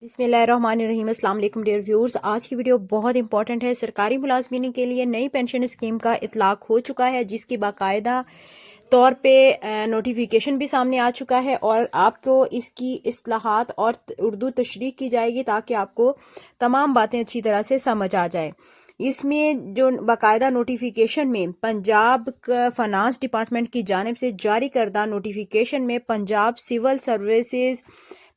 بسم اللہ الرحمن الرحیم۔ السلام علیکم ڈیئر ویورز، آج کی ویڈیو بہت امپورٹنٹ ہے۔ سرکاری ملازمین کے لیے نئی پینشن اسکیم کا اطلاق ہو چکا ہے، جس کی باقاعدہ طور پہ نوٹیفیکیشن بھی سامنے آ چکا ہے، اور آپ کو اس کی اصطلاحات اور اردو تشریح کی جائے گی تاکہ آپ کو تمام باتیں اچھی طرح سے سمجھ آ جائے۔ اس میں جو باقاعدہ نوٹیفیکیشن میں پنجاب فنانس ڈپارٹمنٹ کی جانب سے جاری کردہ نوٹیفیکیشن میں Punjab civil services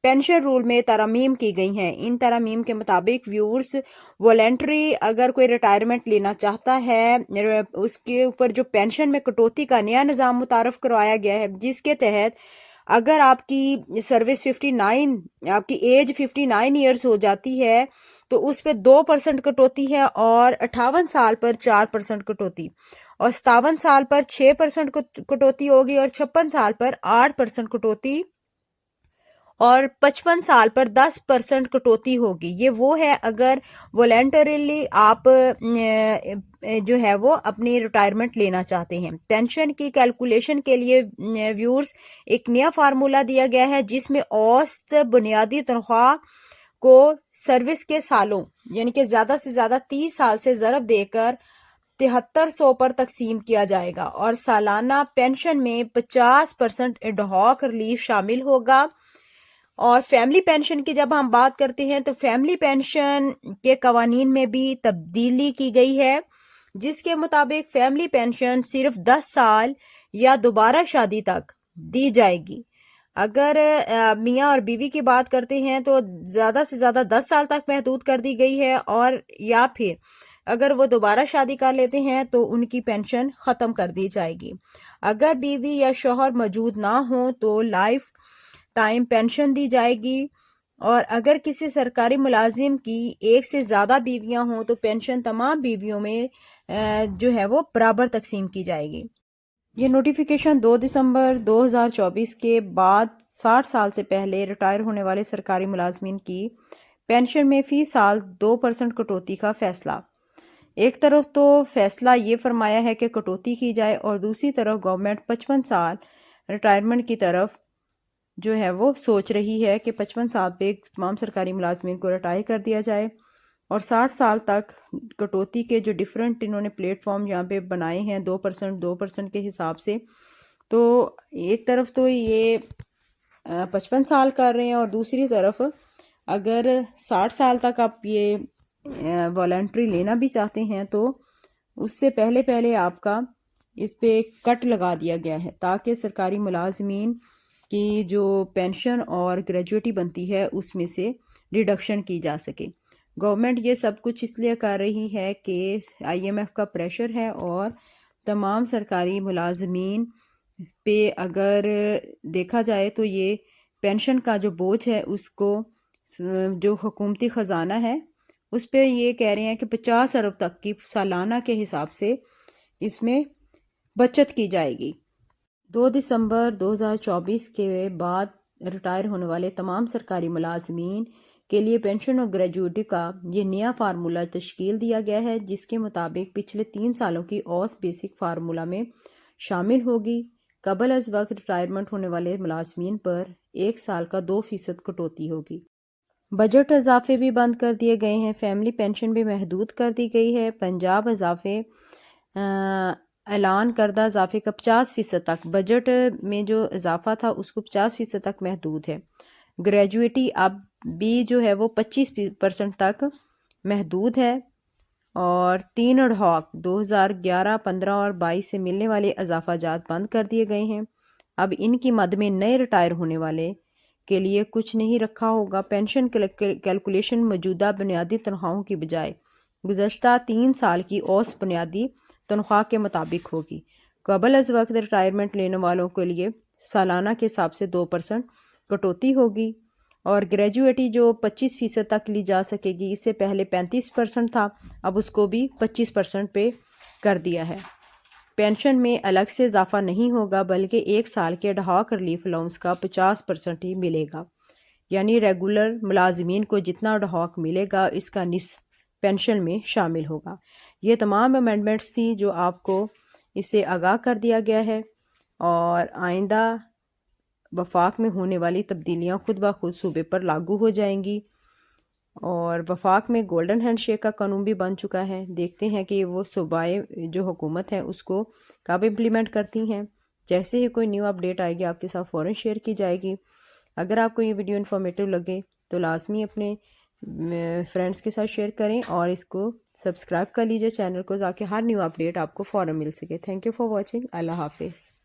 pension rule میں ترامیم کی گئی ہیں۔ ان ترامیم کے مطابق ویورز والنٹری اگر کوئی ریٹائرمنٹ لینا چاہتا ہے، اس کے اوپر جو پینشن میں کٹوتی کا نیا نظام متعارف کروایا گیا ہے، جس کے تحت اگر آپ کی سروس 59 آپ کی ایج 59 ایئرز ہو جاتی ہے تو اس پہ 2% کٹوتی ہے، اور 58 سال پر 4% کٹوتی، اور 57 سال پر 6% کٹوتی ہوگی، اور 56 سال پر 8% کٹوتی، اور 55 سال پر 10% کٹوتی ہوگی۔ یہ وہ ہے اگر والنٹریلی آپ جو ہے وہ اپنی ریٹائرمنٹ لینا چاہتے ہیں۔ پینشن کی کیلکولیشن کے لیے ویورز ایک نیا فارمولا دیا گیا ہے، جس میں اوسط بنیادی تنخواہ کو سروس کے سالوں یعنی کہ زیادہ سے زیادہ 30 سال سے ضرب دے کر 7300 پر تقسیم کیا جائے گا، اور سالانہ پینشن میں 50% ایڈ ہاک ریلیف شامل ہوگا۔ اور فیملی پینشن کی جب ہم بات کرتے ہیں تو فیملی پینشن کے قوانین میں بھی تبدیلی کی گئی ہے، جس کے مطابق فیملی پینشن صرف 10 سال یا دوبارہ شادی تک دی جائے گی۔ اگر میاں اور بیوی کی بات کرتے ہیں تو زیادہ سے زیادہ 10 سال تک محدود کر دی گئی ہے، اور یا پھر اگر وہ دوبارہ شادی کر لیتے ہیں تو ان کی پینشن ختم کر دی جائے گی۔ اگر بیوی یا شوہر موجود نہ ہوں تو لائف ٹائم پینشن دی جائے گی، اور اگر کسی سرکاری ملازم کی ایک سے زیادہ بیویاں ہوں تو پینشن تمام بیویوں میں جو ہے وہ برابر تقسیم کی جائے گی۔ یہ نوٹیفیکیشن 2 دسمبر 2024 کے بعد 60 سال سے پہلے ریٹائر ہونے والے سرکاری ملازمین کی پینشن میں فی سال 2% کٹوتی کا فیصلہ۔ ایک طرف تو فیصلہ یہ فرمایا ہے کہ کٹوتی کی جائے، اور دوسری طرف گورنمنٹ 55 سال ریٹائرمنٹ کی طرف جو ہے وہ سوچ رہی ہے کہ 55 سال پہ تمام سرکاری ملازمین کو ریٹائر کر دیا جائے، اور 60 سال تک کٹوتی کے جو ڈیفرنٹ انہوں نے پلیٹ فارم یہاں پہ بنائے ہیں 2% کے حساب سے، تو ایک طرف تو یہ 55 سال کر رہے ہیں، اور دوسری طرف اگر 60 سال تک آپ یہ والنٹری لینا بھی چاہتے ہیں تو اس سے پہلے آپ کا اس پہ کٹ لگا دیا گیا ہے، تاکہ سرکاری ملازمین کی جو پینشن اور گریجویٹی بنتی ہے اس میں سے ڈیڈکشن کی جا سکے۔ گورنمنٹ یہ سب کچھ اس لیے کر رہی ہے کہ IMF کا پریشر ہے، اور تمام سرکاری ملازمین پہ اگر دیکھا جائے تو یہ پینشن کا جو بوجھ ہے اس کو جو حکومتی خزانہ ہے اس پہ یہ کہہ رہے ہیں کہ 50 ارب تک کی سالانہ کے حساب سے اس میں بچت کی جائے گی۔ 2 دسمبر 2024 کے بعد ریٹائر ہونے والے تمام سرکاری ملازمین کے لیے پینشن اور گریجویٹی کا یہ نیا فارمولا تشکیل دیا گیا ہے، جس کے مطابق پچھلے 3 سالوں کی اوس بیسک فارمولا میں شامل ہوگی۔ قبل از وقت ریٹائرمنٹ ہونے والے ملازمین پر 1 سال کا 2% کٹوتی ہوگی۔ بجٹ اضافے بھی بند کر دیے گئے ہیں، فیملی پینشن بھی محدود کر دی گئی ہے۔ پنجاب اضافے اعلان کردہ اضافے کا 50% تک، بجٹ میں جو اضافہ تھا اس کو 50% تک محدود ہے۔ گریجویٹی اب بھی جو ہے وہ 25% تک محدود ہے، اور 3 ایڈ ہاک 2011، 15 اور 22 سے ملنے والے اضافہ جات بند کر دیے گئے ہیں۔ اب ان کی مد میں نئے ریٹائر ہونے والے کے لیے کچھ نہیں رکھا ہوگا۔ پینشن کیلکولیشن موجودہ بنیادی تنخواہوں کی بجائے گزشتہ 3 سال کی اوسط بنیادی تنخواہ کے مطابق ہوگی۔ قبل از وقت ریٹائرمنٹ لینے والوں کے لیے سالانہ کے حساب سے 2% کٹوتی ہوگی، اور گریجویٹی جو 25% تک لی جا سکے گی، اس سے پہلے 35% تھا، اب اس کو بھی 25% پہ کر دیا ہے۔ پینشن میں الگ سے اضافہ نہیں ہوگا، بلکہ 1 سال کے ڈہاک ریلیف الاؤنس کا 50% ہی ملے گا، یعنی ریگولر ملازمین کو جتنا ڈہاک ملے گا اس کا نصف پینشن میں شامل ہوگا۔ یہ تمام امینڈمنٹس تھیں جو آپ کو اس سے آگاہ کر دیا گیا ہے، اور آئندہ وفاق میں ہونے والی تبدیلیاں خود بخود صوبے پر لاگو ہو جائیں گی۔ اور وفاق میں گولڈن ہینڈ شیک کا قانون بھی بن چکا ہے. دیکھتے ہیں کہ وہ صوبائی جو حکومت ہے اس کو کب امپلیمنٹ کرتی ہیں. جیسے ہی کوئی نیو اپڈیٹ آئے گی آپ کے ساتھ فوراً شیئر کی جائے گی. اگر آپ کو یہ ویڈیو انفارمیٹیو لگے تو لازمی اپنے فرینڈس کے ساتھ شیئر کریں اور اس کو سبسکرائب کر لیجئے چینل کو، تاکہ ہر نیو اپڈیٹ آپ کو فوراً مل سکے. Thank you for watching. اللہ حافظ.